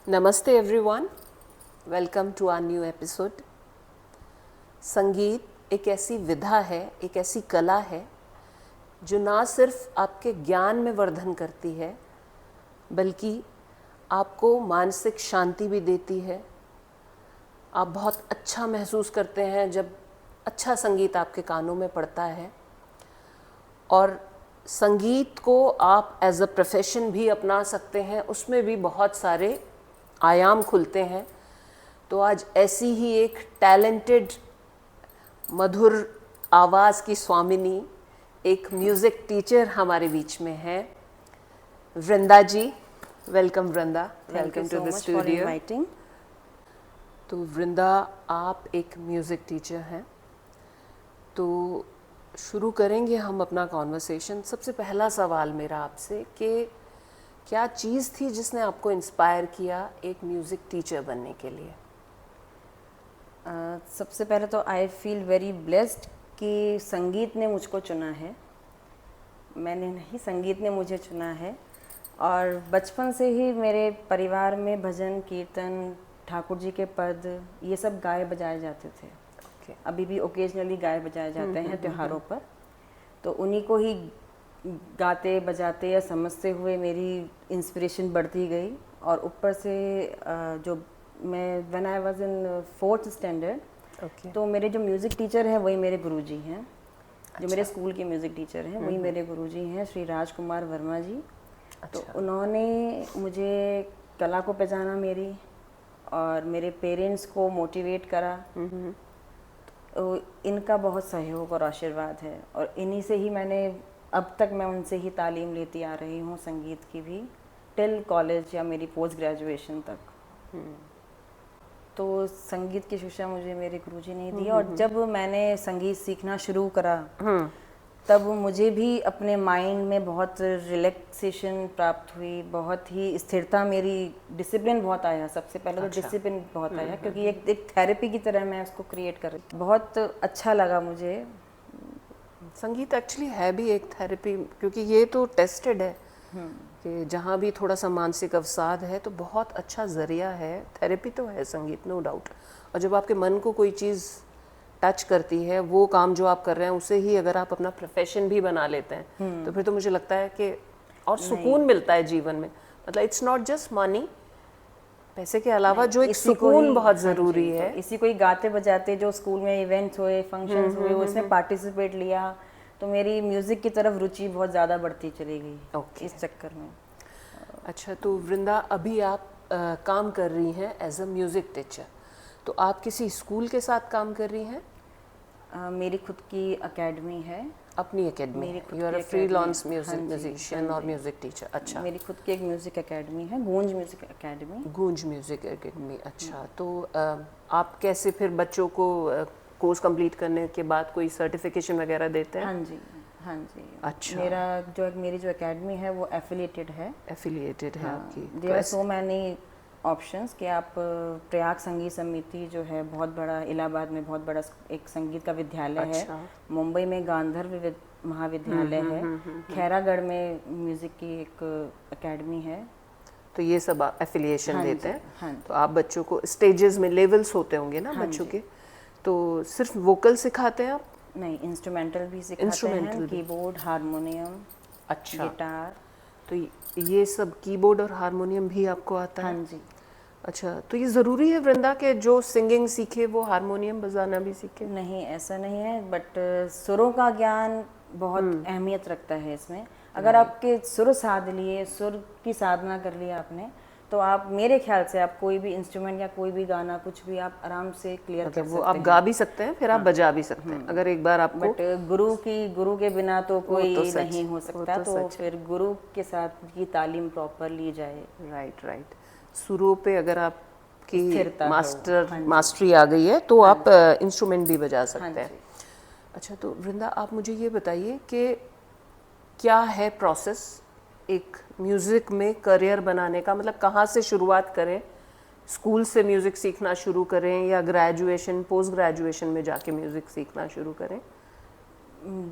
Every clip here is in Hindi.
नमस्ते everyone, welcome to our new episode. संगीत एक ऐसी विधा है, एक ऐसी कला है जो ना सिर्फ आपके ज्ञान में वर्धन करती है बल्कि आपको मानसिक शांति भी देती है। आप बहुत अच्छा महसूस करते हैं जब अच्छा संगीत आपके कानों में पड़ता है, और संगीत को आप एज अ प्रोफेशन भी अपना सकते हैं। उसमें भी बहुत सारे आयाम खुलते हैं। तो आज ऐसी ही एक टैलेंटेड, मधुर आवाज़ की स्वामिनी, एक म्यूज़िक टीचर हमारे बीच में है, Vrinda ji. Welcome Vrinda, welcome to the studio. तो वृंदा, आप एक म्यूज़िक टीचर हैं, तो शुरू करेंगे हम अपना कॉन्वर्सेशन। सबसे पहला सवाल मेरा आपसे कि क्या चीज़ थी जिसने आपको इंस्पायर किया एक म्यूज़िक टीचर बनने के लिए? सबसे पहले तो आई फील वेरी ब्लेस्ड कि संगीत ने मुझको चुना है। मैंने नहीं, संगीत ने मुझे चुना है। और बचपन से ही मेरे परिवार में भजन, कीर्तन, ठाकुर जी के पद, ये सब गाए बजाए जाते थे। अभी भी ओकेजनली गाए बजाए जाते हैं त्योहारों पर। तो उन्हीं को ही गाते बजाते या समझते हुए मेरी इंस्पिरेशन बढ़ती गई। और ऊपर से जो मैं when I was in 4th standard, तो मेरे जो म्यूज़िक टीचर हैं वही मेरे गुरुजी हैं। जो मेरे स्कूल के म्यूज़िक टीचर हैं वही मेरे गुरुजी हैं, श्री राजकुमार वर्मा जी। तो उन्होंने मुझे कला को पहचाना मेरी, और मेरे पेरेंट्स को मोटिवेट करा। तो इनका बहुत सहयोग और आशीर्वाद है, और इन्हीं से ही मैंने अब तक मैं उनसे ही तालीम लेती आ रही हूँ, संगीत की भी, टिल कॉलेज या मेरी पोस्ट ग्रेजुएशन तक। तो संगीत की शिक्षा मुझे मेरे गुरुजी ने दी। और जब मैंने संगीत सीखना शुरू करा तब मुझे भी अपने माइंड में बहुत रिलैक्सेशन प्राप्त हुई, बहुत ही स्थिरता, मेरी डिसिप्लिन बहुत आया। सबसे पहले तो डिसिप्लिन बहुत आया, क्योंकि एक थेरेपी की तरह मैं उसको क्रिएट कर रही। बहुत अच्छा लगा मुझे। संगीत एक्चुअली है भी एक थेरेपी, क्योंकि ये तो टेस्टेड है कि जहाँ भी थोड़ा सा मानसिक अवसाद है तो बहुत अच्छा ज़रिया है। थेरेपी तो है संगीत, नो डाउट। और जब आपके मन को कोई चीज़ टच करती है, वो काम जो आप कर रहे हैं उसे ही अगर आप अपना प्रोफेशन भी बना लेते हैं तो फिर तो मुझे लगता है कि और सुकून मिलता है जीवन में। मतलब इट्स नॉट जस्ट मनी, पैसे के अलावा जो एक सुकून बहुत ज़रूरी है। इसी को ही गाते बजाते जो स्कूल में इवेंट्स हुए, फंक्शंस हुए, उसमें पार्टिसिपेट लिया, तो मेरी म्यूज़िक की तरफ रुचि बहुत ज़्यादा बढ़ती चली गई इस चक्कर में। अच्छा, तो वृंदा, अभी आप काम कर रही हैं एज अ म्यूज़िक टीचर, तो आप किसी स्कूल के साथ काम कर रही हैं? मेरी खुद की एकेडमी है। अपनी academy? You are a freelance musician और म्यूजिक टीचर? अच्छा, मेरी खुद की एक म्यूज़िक एकेडमी है, Goonj music academy. Goonj music academy, अच्छा। तो आप कैसे फिर बच्चों को कोर्स कंप्लीट करने के बाद कोई सर्टिफिकेशन वगैरह देते हैं? हाँ जी, हाँ जी। अच्छा, मेरी जो एकेडमी है वो एफिलिएटेड है। एफिलिएटेड है आपकी? There are so many options कि आप प्रयाग संगीत समिति जो है बहुत बड़ा, इलाहाबाद में बहुत बड़ा एक संगीत का विद्यालय है। मुंबई में गांधर्व महाविद्यालय है। खैरागढ़ में म्यूज़िक की एक एकेडमी है। तो ये सब एफिलिएशन देते हैं। हाँ, तो आप बच्चों को स्टेजेस में लेवल्स होते होंगे ना बच्चों के, तो सिर्फ वोकल सिखाते हैं आप? नहीं, इंस्ट्रूमेंटल भी सिखाते हैं, कीबोर्ड, हारमोनियम, अच्छा, गिटार। तो ये सब कीबोर्ड और हारमोनियम भी आपको आता है? हाँ जी। अच्छा, तो ये ज़रूरी है वृंदा के जो सिंगिंग सीखे वो हारमोनियम बजाना भी सीखे? नहीं, ऐसा नहीं है, बट सुरों का ज्ञान बहुत अहमियत रखता है इसमें। अगर आपके सुर साध लिए, सुर की साधना कर लिया आपने, तो आप, मेरे ख्याल से आप कोई भी इंस्ट्रूमेंट या कोई भी गाना, कुछ भी आप आराम से क्लियर कर सकते हैं। आप गा भी सकते हैं, फिर आप बजा भी सकते हैं अगर एक बार आपको। बट गुरु के बिना तो कोई नहीं हो सकता। तो फिर गुरु के साथ की तालीम प्रॉपर ली जाए। राइट। सुरों पे अगर आपकी मास्टरी आ गई है तो आप इंस्ट्रूमेंट भी बजा सकते हैं। अच्छा, तो वृंदा, आप मुझे ये बताइए कि क्या है प्रोसेस एक म्यूज़िक में करियर बनाने का? मतलब कहाँ से शुरुआत करें? स्कूल से म्यूज़िक सीखना शुरू करें या ग्रेजुएशन, पोस्ट ग्रेजुएशन में जाके म्यूज़िक सीखना शुरू करें?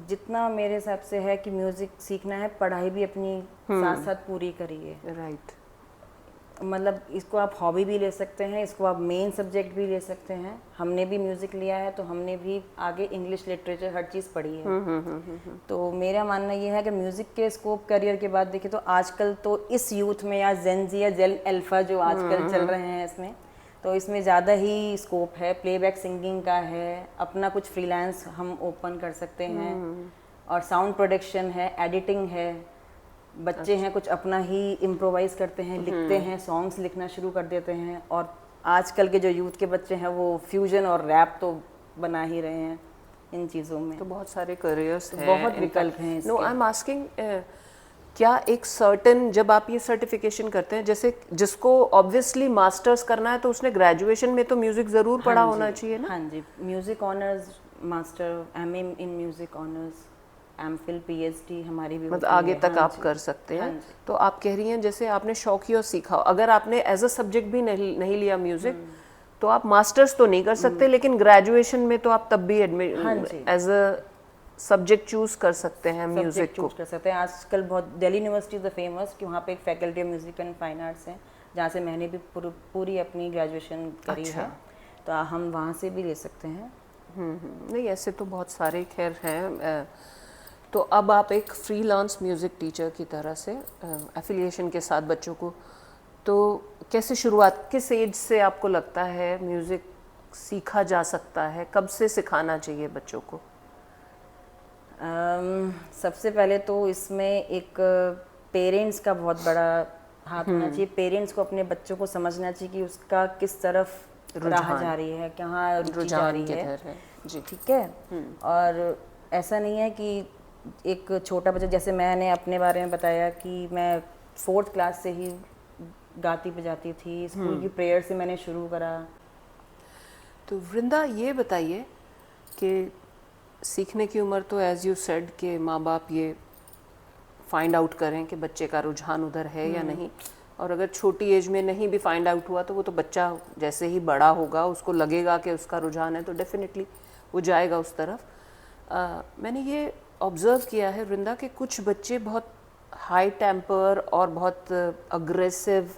जितना मेरे हिसाब से है कि म्यूज़िक सीखना है, पढ़ाई भी अपनी साथ साथ पूरी करिए। राइट। मतलब इसको आप हॉबी भी ले सकते हैं, इसको आप मेन सब्जेक्ट भी ले सकते हैं। हमने भी म्यूज़िक लिया है तो हमने भी आगे इंग्लिश लिटरेचर हर चीज़ पढ़ी है। तो मेरा मानना ये है कि म्यूज़िक के स्कोप करियर के बाद देखें तो आजकल तो इस यूथ में या जेनजी या जेल अल्फा जो आजकल चल रहे हैं इसमें, तो इसमें ज़्यादा ही स्कोप है। प्लेबैक सिंगिंग का है, अपना कुछ फ्रीलांस हम ओपन कर सकते हैं, और साउंड प्रोडक्शन है, एडिटिंग है। बच्चे हैं कुछ अपना ही इम्प्रोवाइज करते हैं, लिखते हैं, सॉन्ग्स लिखना शुरू कर देते हैं। और आजकल के जो यूथ के बच्चे हैं वो फ्यूजन और रैप तो बना ही रहे हैं इन चीज़ों में। तो बहुत सारे करियर्स हैं, बहुत विकल्प हैं इसके। नो आई एम आस्किंग, क्या एक सर्टेन, जब आप ये सर्टिफिकेशन करते हैं, जैसे जिसको ऑब्वियसली मास्टर्स करना है तो उसने ग्रेजुएशन में तो म्यूजिक ज़रूर पढ़ा होना चाहिए ना? हाँ जी, music honours, master, MA in music honours, MPhil, PhD हमारी भी मतलब आगे तक आप कर सकते हैं। तो आप कह रही हैं जैसे आपने शौकिया सीखा, अगर आपने एज अ सब्जेक्ट भी नहीं लिया म्यूजिक तो आप मास्टर्स तो नहीं कर सकते, लेकिन ग्रेजुएशन में तो आप तब भी एज अ सब्जेक्ट चूज कर सकते हैं म्यूजिक को। कर सकते हैं। आजकल बहुत दिल्ली यूनिवर्सिटी इज़ फेमस कि वहाँ पे एक faculty of music and fine arts है, जहाँ से मैंने भी पूरी अपनी ग्रेजुएशन करी है, तो हम वहाँ से भी ले सकते हैं। नहीं, ऐसे तो बहुत सारे खैर हैं। तो अब आप एक फ्रीलांस म्यूज़िक टीचर की तरह से एफिलिएशन के साथ बच्चों को, तो कैसे शुरुआत, किस एज से आपको लगता है म्यूज़िक सीखा जा सकता है, कब से सिखाना चाहिए बच्चों को? सबसे पहले तो इसमें एक पेरेंट्स का बहुत बड़ा हाथ होना चाहिए। पेरेंट्स को अपने बच्चों को समझना चाहिए कि उसका किस तरफ राह जा रही है, कहाँ रुचि जा रही है जी, ठीक है। और ऐसा नहीं है कि एक छोटा बच्चा, जैसे मैंने अपने बारे में बताया कि मैं 4th क्लास से ही गाती बजाती थी, स्कूल की प्रेयर से मैंने शुरू करा। तो वृंदा ये बताइए कि सीखने की उम्र तो एज यू सेड कि माँ बाप ये फाइंड आउट करें कि बच्चे का रुझान उधर है या नहीं, और अगर छोटी एज में नहीं भी फाइंड आउट हुआ तो वो तो बच्चा जैसे ही बड़ा होगा उसको लगेगा कि उसका रुझान है तो डेफिनेटली वो जाएगा उस तरफ। मैंने ये ऑब्ज़र्व किया है वृंदा कि कुछ बच्चे बहुत हाई टेम्पर और बहुत अग्रेसिव,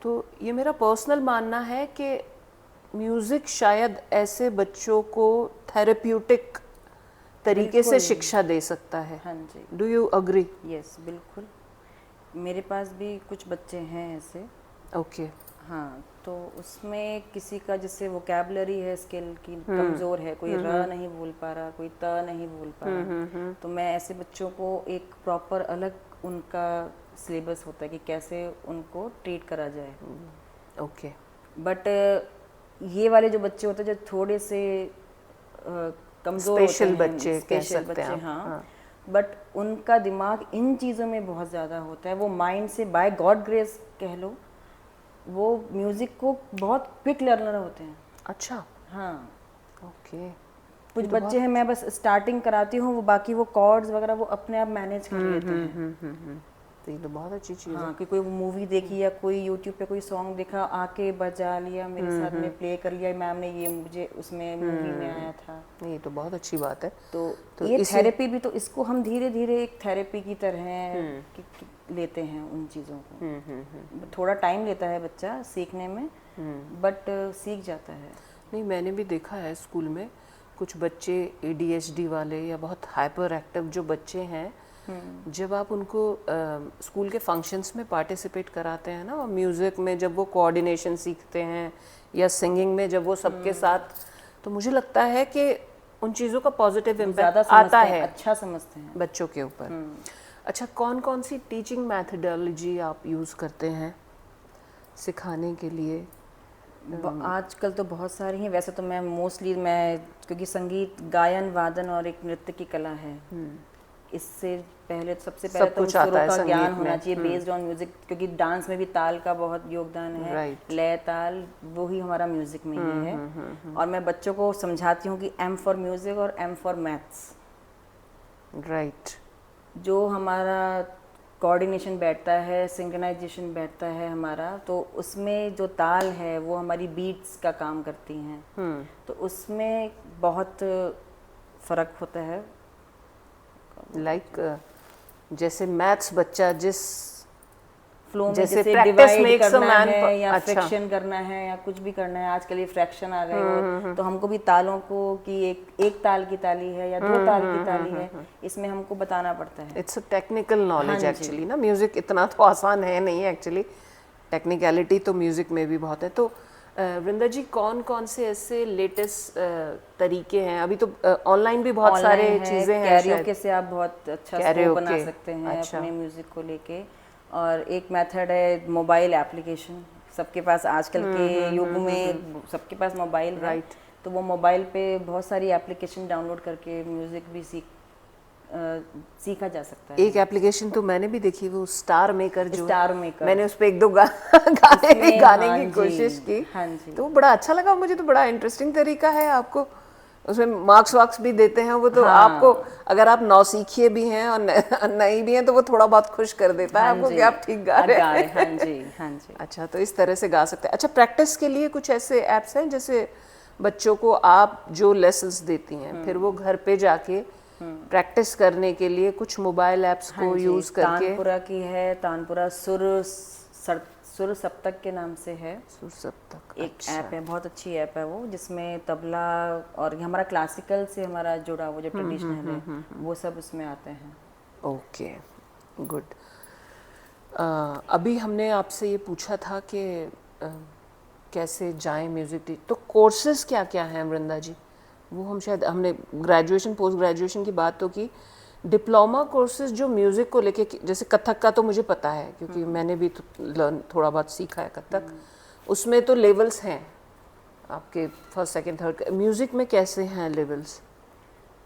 तो ये मेरा पर्सनल मानना है कि म्यूज़िक शायद ऐसे बच्चों को थेरेप्यूटिक तरीके से शिक्षा दे सकता है। हाँ जी, डू यू अग्री? यस, बिल्कुल। मेरे पास भी कुछ बच्चे हैं ऐसे। ओके। हाँ, तो उसमें किसी का जैसे वोकैबुलरी है, स्किल की कमज़ोर है, कोई र नहीं बोल पा रहा, कोई त नहीं बोल पा रहा, तो मैं ऐसे बच्चों को एक प्रॉपर अलग उनका सिलेबस होता है कि कैसे उनको ट्रीट करा जाए। ओके। बट ये वाले जो बच्चे होते हैं जो थोड़े से कमज़ोर होते हैं, बच्चे कह स्पेशल सकते हैं बच्चे, आप। हाँ, बट उनका दिमाग इन चीज़ों में बहुत ज़्यादा होता है। वो माइंड से बाय गॉड ग्रेस कह लो, वो म्यूजिक को बहुत क्विक लर्नर होते हैं। अच्छा। हाँ, ओके। कुछ बच्चे हैं मैं बस स्टार्टिंग कराती हूँ, वो बाकी वो कॉर्ड्स वगैरह वो अपने आप मैनेज कर लेते हैं। तो ये तो बहुत अच्छी चीज़ है। हाँ, कि कोई मूवी देखी या कोई यूट्यूब पे कोई सॉन्ग देखा, आके बजा लिया, मेरे साथ में प्ले कर लिया, मैम ने ये मुझे उसमें मूवी में आया था। ये तो बहुत अच्छी बात है। तो ये थेरेपी भी, तो इसको हम धीरे धीरे एक थेरेपी की तरह लेते हैं उन चीज़ों को। थोड़ा टाइम लेता है बच्चा सीखने में, बट सीख जाता है। नहीं, मैंने भी देखा है स्कूल में कुछ बच्चे ADHD वाले या बहुत हाइपर एक्टिव जो बच्चे हैं, जब आप उनको स्कूल के फंक्शंस में पार्टिसिपेट कराते हैं ना, और म्यूज़िक में जब वो कोऑर्डिनेशन सीखते हैं या सिंगिंग में जब वो सबके साथ, तो मुझे लगता है कि उन चीज़ों का पॉजिटिव इम्पैक्ट आता है, अच्छा समझते हैं बच्चों के ऊपर। अच्छा, कौन कौन सी टीचिंग मैथडोलॉजी आप यूज़ करते हैं सिखाने के लिए? आजकल तो बहुत सारी हैं। वैसे तो मैं मोस्टली क्योंकि संगीत, गायन, वादन और एक नृत्य की कला है, इससे पहले सबसे पहले तो सुरों का ज्ञान होना चाहिए बेस्ड ऑन म्यूजिक, क्योंकि डांस में भी ताल का बहुत योगदान है। लय ताल वो ही हमारा म्यूजिक में ही है। और मैं बच्चों को समझाती हूँ कि M फॉर म्यूजिक और M फॉर मैथ्स। राइट। जो हमारा कोऑर्डिनेशन बैठता है, सिंक्रोनाइजेशन बैठता है हमारा, तो उसमें जो ताल है वो हमारी बीट्स का काम करती हैं। तो उसमें बहुत फ़र्क होता है। लाइक जैसे मैथ्स बच्चा जिस फ्लो में जैसे जैसे practice डिवाइड makes a करना man है या अच्छा। फ्रैक्शन करना है या कुछ भी करना है, आजकल ये फ्रैक्शन आ गए और तो हमको भी तालों को कि एक ताल की ताली है या 2 ताल की ताली है, इसमें हमको बताना पड़ता है। इट्स अ टेक्निकल नॉलेज हाँ जी। एक्चुअली ना, म्यूजिक इतना तो आसान है नहीं एक्चुअली, टेक्निकलिटी तो म्यूजिक में भी बहुत है। तो वृंदा जी, कौन कौन से ऐसे लेटेस्ट तरीके हैं? अभी तो ऑनलाइन भी बहुत सारे ऑनलाइन है, चीज़ें हैं शायद। कैरियोके से आप बहुत अच्छा स्कोप बना कैरियोके, सकते हैं अच्छा। अपने म्यूजिक को लेके। और एक मेथड है मोबाइल एप्लीकेशन, सबके पास आजकल के युग में सबके पास मोबाइल है, Right. तो वो मोबाइल पे बहुत सारी एप्लीकेशन डाउनलोड करके म्यूजिक भी सीखा जा सकता है। एक एप्लीकेशन तो मैंने भी देखी, वो स्टार मेकर जो स्टार मेकर, मैंने उस पे एक दो गाने भी गाने हाँ की जी, कोशिश की, हाँ जी। तो वो बड़ा अच्छा लगा मुझे। तो बड़ा इंटरेस्टिंग तरीका है, आपको उसमें मार्क्स वार्क्स भी देते हैं वो, तो हाँ। आपको अगर आप नौसीखिए भी हैं और नहीं भी हैं तो वो थोड़ा बहुत खुश कर देता है हाँ आपको जी, कि आप ठीक गा रहे हैं। हाँ जी, हाँ जी। अच्छा, तो इस तरह से गा सकते हैं। अच्छा, प्रैक्टिस के लिए कुछ ऐसे ऐप्स हैं जैसे बच्चों को आप जो लेसन्स देती हैं फिर वो घर पे जाके प्रैक्टिस करने के लिए कुछ मोबाइल ऐप्स हाँ को जी, यूज करके? तानपुरा की है, तानपुरा सुर सप्तक के नाम से है सुर सप्तक, एक अच्छा। ऐप है, बहुत अच्छी ऐप है वो, जिसमें तबला और हमारा क्लासिकल से हमारा जुड़ा वो जो ट्रेडिशनल है वो सब उसमें आते हैं। Okay, good. अभी हमने आपसे ये पूछा था कि कैसे जाएं म्यूज़िक तो कोर्सेज क्या क्या हैं वृंदा जी? वो हम शायद हमने ग्रेजुएशन पोस्ट ग्रेजुएशन की बात तो की, डिप्लोमा कोर्सेज जो म्यूज़िक को लेके, जैसे कथक का तो मुझे पता है क्योंकि मैंने भी थोड़ा बहुत सीखा है कथक, उसमें तो लेवल्स हैं आपके, फर्स्ट सेकंड थर्ड। म्यूज़िक में कैसे हैं लेवल्स?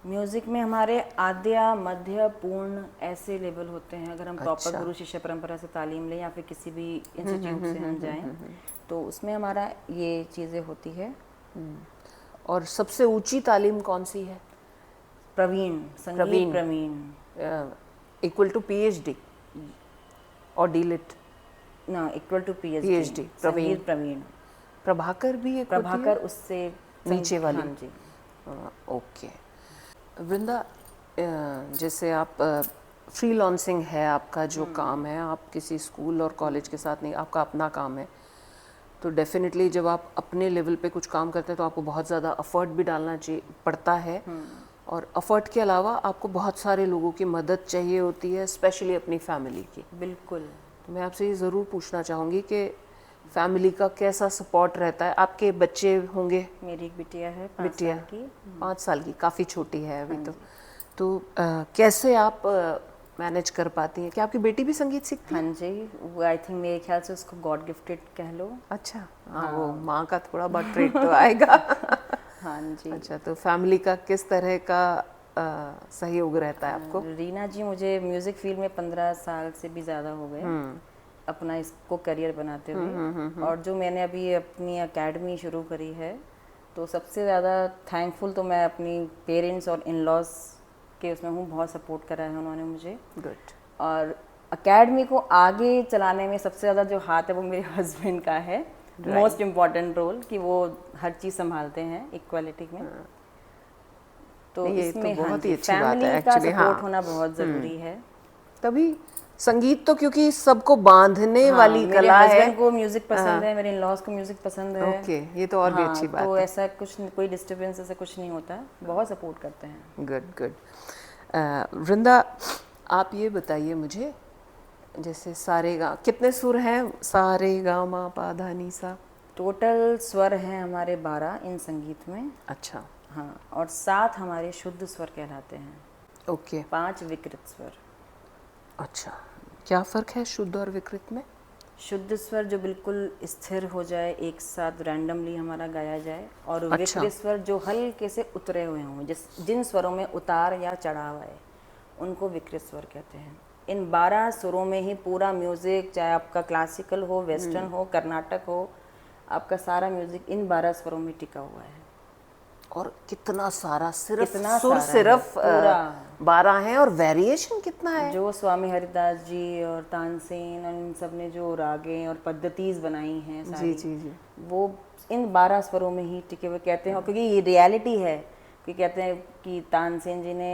म्यूजिक में हमारे आद्य मध्य पूर्ण ऐसे लेवल होते हैं। अगर हम प्रॉपर अच्छा। गुरु शिष्य परंपरा से तालीम लें या फिर किसी भी इंस्टीट्यूट से हम जाएं तो उसमें हमारा ये चीज़ें होती है। और सबसे ऊंची तालीम कौन सी है? प्रवीण, संगीत प्रवीण, इक्वल टू पीएचडी और डीलिट? ना, इक्वल टू PhD, पीएचडी, संगीत प्रवीण। प्रभाकर भी एक होती है? प्रभाकर उससे नीचे वाली? हाँ जी। ओके। वृंदा, जैसे आप फ्रीलांसिंग है आपका जो काम है, आप किसी स्कूल और कॉलेज के साथ नहीं, आपका अपना काम है, तो डेफिनेटली जब आप अपने लेवल पे कुछ काम करते हैं तो आपको बहुत ज़्यादा एफर्ट भी डालना चाहिए पड़ता है, और एफर्ट के अलावा आपको बहुत सारे लोगों की मदद चाहिए होती है, स्पेशली अपनी फैमिली की। बिल्कुल। तो मैं आपसे ये ज़रूर पूछना चाहूँगी कि फैमिली का कैसा सपोर्ट रहता है? आपके बच्चे होंगे? मेरी एक बिटिया है 5 बिटिया साल की। 5 साल की, काफ़ी छोटी है अभी तो कैसे आप मैनेज कर पाती हैं? क्या आपकी बेटी भी संगीत सीखती है? हाँ जी, वो आई थिंक मेरे ख्याल से उसको गॉड गिफ्टेड कह लो। अच्छा, हाँ, वो माँ का थोड़ा बहुत ट्रेट तो आएगा। हाँ जी। अच्छा, तो फैमिली का किस तरह का सहयोग रहता है आपको? रीना जी, मुझे म्यूज़िक फील्ड में 15 साल से भी ज़्यादा हो गए अपना इसको करियर बनाते हुए, और जो मैंने अभी अपनी एकेडमी शुरू करी है, तो सबसे ज़्यादा थैंकफुल तो मैं अपनी पेरेंट्स और इन लॉज के उसमें हूँ, बहुत सपोर्ट करा है उन्होंने मुझे। गुड। और एकेडमी को आगे चलाने में सबसे ज़्यादा जो हाथ है वो मेरे हस्बैंड का है, मोस्ट इम्पॉर्टेंट रोल, कि वो हर चीज़ संभालते हैं इक्वालिटी में। तो ये इसमें तो बहुत ही अच्छी बात फैमिली है का एक्चुअली। सपोर्ट हाँ, होना बहुत ज़रूरी है। तभी संगीत तो क्योंकि सबको बांधने वाली मेरे कला है। हस्बैंड को म्यूजिक पसंद है, मेरे इन-लॉज को म्यूजिक पसंद है। ओके, ये तो और भी अच्छी बात तो है। ऐसा कुछ कोई डिस्टरबेंस ऐसा कुछ नहीं होता, बहुत सपोर्ट करते हैं। Good good. वृंदा, आप ये बताइए मुझे, जैसे सारे गा कितने सुर हैं? सारे गा मा पा धा नी सा? टोटल स्वर हैं हमारे 12 इन संगीत में। अच्छा। हाँ, और 7 हमारे शुद्ध स्वर कहलाते हैं। ओके। 5 विकृत स्वर। अच्छा, क्या फ़र्क है शुद्ध और विकृत में? शुद्ध स्वर जो बिल्कुल स्थिर हो जाए, एक साथ रैंडमली हमारा गाया जाए, और अच्छा। विकृत स्वर जो हल्के से उतरे हुए हों, जिन स्वरों में उतार या चढ़ाव आए, उनको विकृत स्वर कहते हैं। इन 12 सुरों में ही पूरा म्यूज़िक, चाहे आपका क्लासिकल हो, वेस्टर्न हो, कर्नाटक हो, आपका सारा म्यूज़िक इन 12 स्वरों में टिका हुआ है। और कितना सारा, सिर्फ कितना सुर सारा सिर्फ है, पूरा 12 हैं, और वेरिएशन कितना है? जो स्वामी हरिदास जी और तानसेन और इन सब ने जो रागें और पद्धतीज बनाई हैं सारी, जी। वो इन 12 स्वरों में ही टिके हुए कहते हैं। क्योंकि ये रियलिटी है कि कहते हैं कि तानसेन जी ने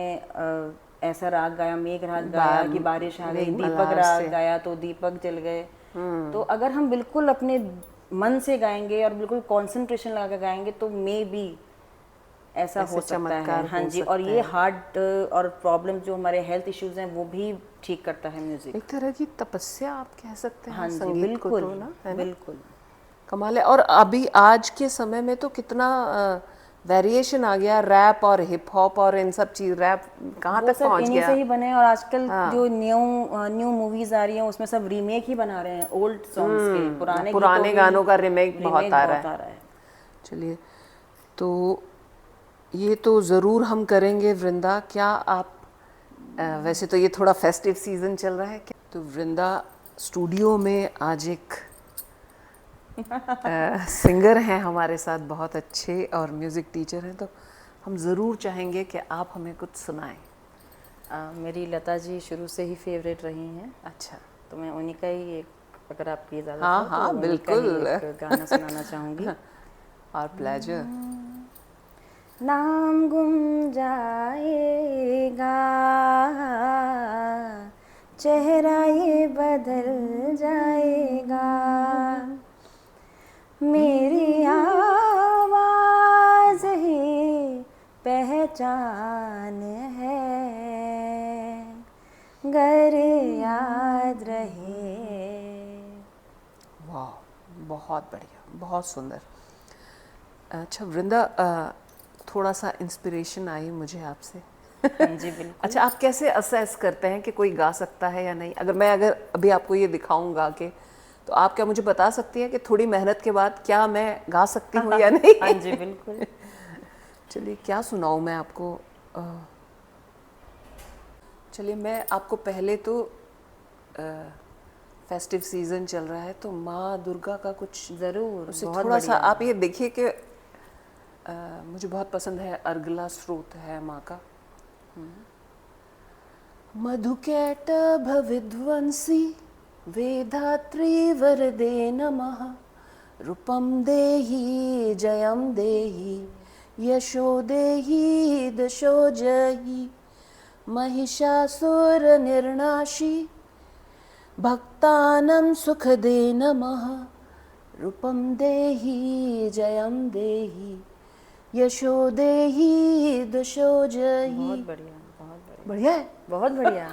ऐसा राग गाया, मेघ राग गाया कि बारिश आ गई, दीपक राग गाया तो दीपक जल गए। तो अगर हम बिल्कुल अपने मन से गाएंगे और बिल्कुल कंसंट्रेशन लगा के गाएंगे तो मे बी ऐसा हो सकता है। हाँ जी, और ये हार्ट और प्रॉब्लम जो हमारे हेल्थ इश्यूज हैं वो भी ठीक करता है म्यूजिक। एक तरह की तपस्या आप कह सकते हैं। हाँ जी, संगीत बिल्कुल को तो ना, है ना? बिल्कुल कमाल है। और अभी आज के समय में तो कितना वेरिएशन आ गया, रैप और हिप हॉप और इन सब चीज, रैप कहाँ वो तक सब पहुँच इन्हीं गया। से ही बने हैं। और आजकल जो न्यू मूवीज आ रही हैं उसमें सब रीमेक ही बना रहे हैं ओल्ड सॉन्ग्स के, पुराने पुराने गानों का रीमेक बहुत आ रहा है। है। चलिए, तो ये तो ज़रूर हम करेंगे वृंदा। क्या आप वैसे तो ये थोड़ा फेस्टिव सीजन चल रहा है क्या, तो वृंदा स्टूडियो में आज एक सिंगर हैं हमारे साथ, बहुत अच्छे, और म्यूज़िक टीचर हैं, तो हम ज़रूर चाहेंगे कि आप हमें कुछ सुनाएं। मेरी लता जी शुरू से ही फेवरेट रही हैं। अच्छा, तो मैं उन्हीं का ही एक, अगर आपकी इजाज़त हाँ हो हाँ तो बिल्कुल, एक गाना सुनाना चाहूँगी। और प्लेजर। नाम गुम जाएगा, चेहरा ये बदल जाएगा, मेरी आवाज़ ही पहचान है, गर याद रहे। वाह, बहुत बढ़िया, बहुत सुंदर। अच्छा वृंदा, थोड़ा सा इंस्पिरेशन आई मुझे आपसे। हाँ जी बिल्कुल। अच्छा, आप कैसे असेस करते हैं कि कोई गा सकता है या नहीं? अगर अभी आपको ये दिखाऊंगा कि, तो आप क्या मुझे बता सकती हैं कि थोड़ी मेहनत के बाद क्या मैं गा सकती हूँ या नहीं? हाँ जी बिल्कुल। चलिए, क्या सुनाऊँ मैं आपको? चलिए, मैं आपको पहले तो फेस्टिव सीजन चल रहा है तो माँ दुर्गा का कुछ ज़रूर, उससे बहुत थोड़ा सा बढ़िया। आप ये देखिए कि मुझे बहुत पसंद है, अर्गला स्रोत है माँ का। मधुकैटभविध्वंसी वेधात्री वरदे नमः, रूपम देहि जयम देहि, यशो देहि दशो जहि, महिषासुर निर्नाशी, भक्तानां सुखदे नमः, रूपम देहि जयम देहि, यशो देहि दशो जहि। बहुत बढ़िया, बहुत बढ़िया। बढ़िया है, बहुत बढ़िया।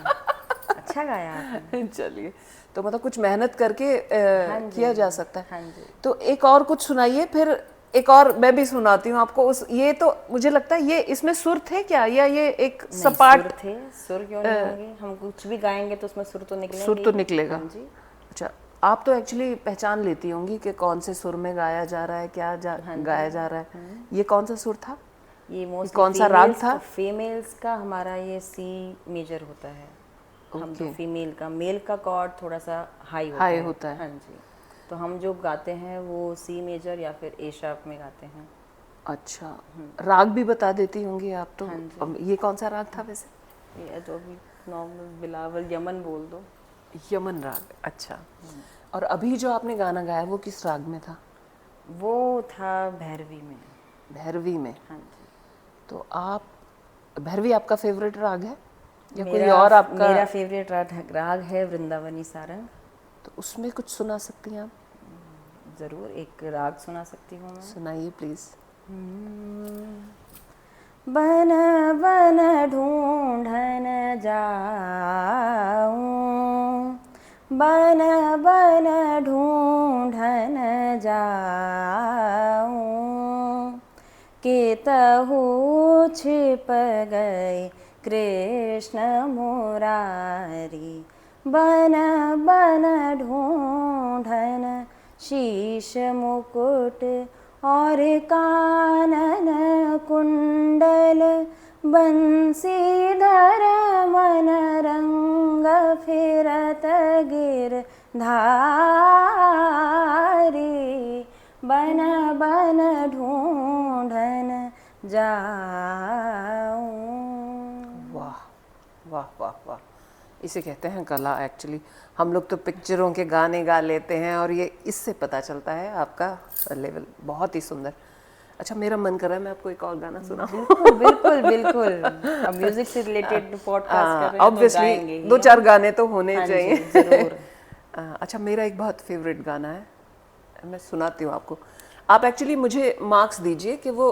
अच्छा गाया आपने। चलिए, तो मतलब कुछ मेहनत करके किया जा सकता है। हाँ जी। तो एक और कुछ सुनाइए, फिर एक और मैं भी सुनाती हूँ आपको। उस ये तो मुझे लगता है ये इसमें सुर थे क्या, या ये एक सपाट? सुर थे, सुर क्यों नहीं होंगे? हम कुछ भी गाएंगे तो उसमें सुर तो निकलेंगे। सुर तो निकलेगा। हाँ जी। अच्छा, आप तो एक्चुअली पहचान लेती होंगी कि कौन से सुर में गाया जा रहा है, क्या गाया जा रहा है। ये कौन सा सुर था? ये मोस्टली कौन सा राग था? फीमेल्स का हमारा ये सी मेजर होता है। हम तो फीमेल का, मेल का कॉर्ड थोड़ा सा हाई होता है। हाँ जी, तो हम जो गाते हैं वो सी मेजर या फिर ए शार्प में गाते हैं। अच्छा, राग भी बता देती होंगी आप तो। हाँ अब ये कौन सा राग था वैसे? ये जो भी नॉर्मल बिलावल, यमन बोल दो। यमन राग, अच्छा। और अभी जो आपने गाना गाया वो किस राग में था? वो था भैरवी में। भैरवी में। हाँ जी। तो आप, भैरवी आपका फेवरेट राग है या कोई और आपका? मेरा फेवरेट राग है वृंदावनी सारंग। तो उसमें कुछ सुना सकती हैं आप? ज़रूर, एक राग सुना सकती हूँ मैं। सुनाइए प्लीज़। बन बन ढूंढन जाऊं, बन बन ढूंढन जाऊं, केतहु छिप गए कृष्ण मुरारी, बन बन ढूंढन शीश मुकुट और कानन कुंडल, बंसीधर मन रंग फिरत गिरधारी, बन बन ढूंढन जाऊं। वाह वाह वाह वाह, इसे कहते हैं कला। एक्चुअली हम लोग तो पिक्चरों के गाने गा लेते हैं और ये इससे पता चलता है आपका लेवल बहुत ही सुंदर। अच्छा, मेरा मन कर रहा है मैं आपको एक और गाना सुनाऊं। बिल्कुल बिल्कुल बिल्कुल। अब म्यूजिक से रिलेटेड पॉडकास्ट कर रहे हैं तो ऑब्वियसली गाएंगे ही। 2-4 गाने तो होने हाँ चाहिए। जी, जरूर। अच्छा, मेरा एक बहुत फेवरेट गाना है, मैं सुनाती हूँ आपको। आप एक्चुअली मुझे मार्क्स दीजिए कि वो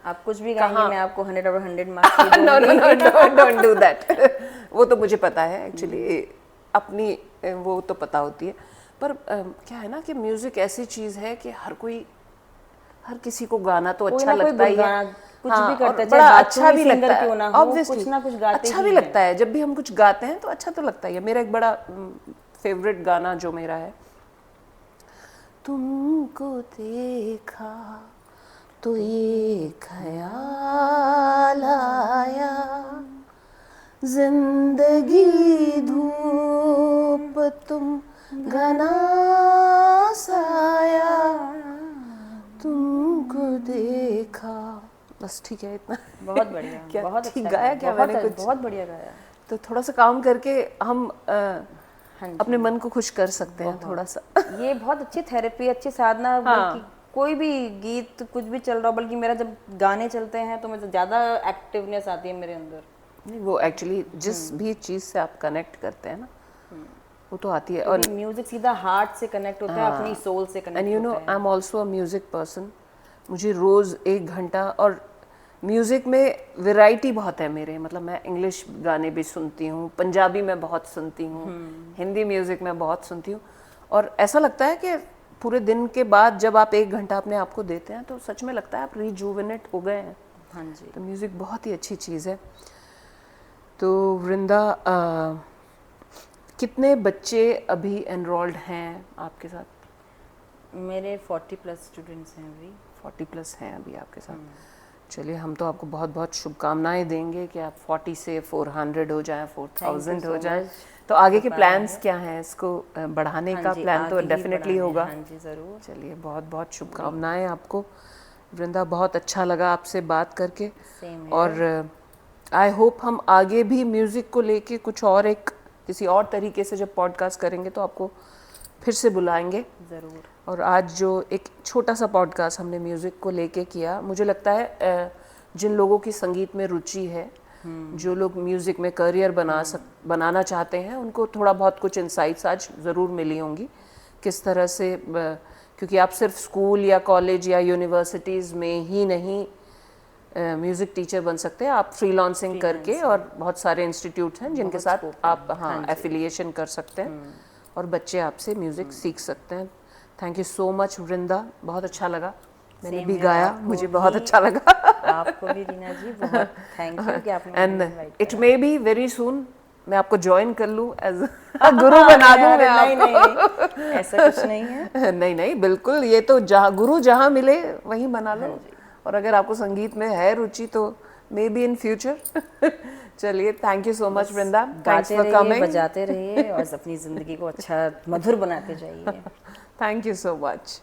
आप कुछ भी गाएंगे मैं आपको 100/100 marks no no no, don't do that. वो तो मुझे पता है एक्चुअली, अपनी वो तो पता होती है, पर क्या है ना कि म्यूजिक ऐसी चीज है कि हर किसी को गाना तो अच्छा लगता ही है। कुछ भी करते हैं, बड़ा चाहे अच्छा भी लगता क्यों है, ना हो, ऑब्वियसली कुछ ना कुछ गाते अच्छा ही भी हैं। लगता है। जब भी हम कुछ गाते हैं तो अच्छा तो लगता ही है। मेरा एक बड़ा फेवरेट गाना जो मेरा है, तुमको देखा तो ये ख्याल आया, जिंदगी धूप तुम घना साया, तुमको देखा। बस ठीक है, इतना। बहुत बढ़िया, क्या बहुत ठीक अच्छा गाया क्या मैंने कुछ? बहुत बढ़िया गाया। तो थोड़ा सा काम करके हम हाँ जी, अपने मन को खुश कर सकते हैं थोड़ा सा। ये बहुत अच्छी थेरेपी, अच्छी साधना। बल्कि कोई भी गीत कुछ भी चल रहा हो, बल्कि मेरा जब गाने चलते हैं तो मुझे ज़्यादा एक्टिवनेस आती है मेरे अंदर। नहीं, वो एक्चुअली जिस भी चीज़ से आप कनेक्ट करते हैं ना, वो तो आती है। और म्यूजिक सीधा हार्ट से कनेक्ट होता है, अपनी सोल से एंड कनेक्ट यू नो, होता आई है। Am also a music person. मुझे रोज़ 1 घंटा, और म्यूज़िक में वैरायटी बहुत है मेरे, मतलब मैं इंग्लिश गाने भी सुनती हूँ, पंजाबी में बहुत सुनती हूँ, हिंदी म्यूज़िक में बहुत सुनती हूँ। और ऐसा लगता है कि पूरे दिन के बाद जब आप 1 घंटा अपने आप को देते हैं तो सच में लगता है आप रिजुविनेट हो गए हैं। हाँ जी। तो म्यूज़िक बहुत ही अच्छी चीज़ है। तो वृंदा, कितने बच्चे अभी एनरोल्ड हैं आपके साथ? मेरे 40+ स्टूडेंट्स हैं अभी। 40+ हैं अभी आपके साथ। चलिए, हम तो आपको बहुत बहुत शुभकामनाएं देंगे कि आप 40 से 400 हो जाएं, 4000 हो जाएं। तो आगे के प्लान्स क्या हैं? इसको बढ़ाने का प्लान तो डेफिनेटली होगा। हाँ जी, ज़रूर। चलिए, बहुत बहुत शुभकामनाएं आपको वृंदा। बहुत अच्छा लगा आपसे बात करके, और आई होप हम आगे भी म्यूज़िक को लेके कुछ और किसी और तरीके से जब पॉडकास्ट करेंगे तो आपको फिर से बुलाएंगे ज़रूर। और आज जो एक छोटा सा पॉडकास्ट हमने म्यूज़िक को लेके किया, मुझे लगता है जिन लोगों की संगीत में रुचि है, जो लोग म्यूज़िक में करियर बनाना चाहते हैं, उनको थोड़ा बहुत कुछ इंसाइट्स आज ज़रूर मिली होंगी किस तरह से, क्योंकि आप सिर्फ स्कूल या कॉलेज या यूनिवर्सिटीज़ में ही नहीं म्यूज़िक टीचर बन सकते हैं। आप फ्रीलांसिंग करके, और बहुत सारे इंस्टीट्यूट्स हैं जिनके साथ आप एफिलिएशन कर सकते हैं और बच्चे आपसे म्यूज़िक सीख सकते हैं। थैंक यू सो मच वृंदा, बहुत अच्छा लगा। मैंने भी गाया, मुझे बहुत अच्छा लगा। आपको भी रीना जी, बहुत थैंक यू कि आपने and it may be very soon मैं आपको ज्वाइन कर लूँ एज गुरु बना दूँ मैं आपको। नहीं, ऐसा कुछ नहीं है। नहीं, बिल्कुल, ये तो गुरु जहाँ मिले वहीं बना लो। और अगर आपको संगीत में है रुचि तो मे बी इन फ्यूचर। चलिए, thank you so much Vrinda, thanks for coming. बजाते रहिए और अपनी ज़िंदगी को अच्छा मधुर बनाते जाइए। Thank you so much.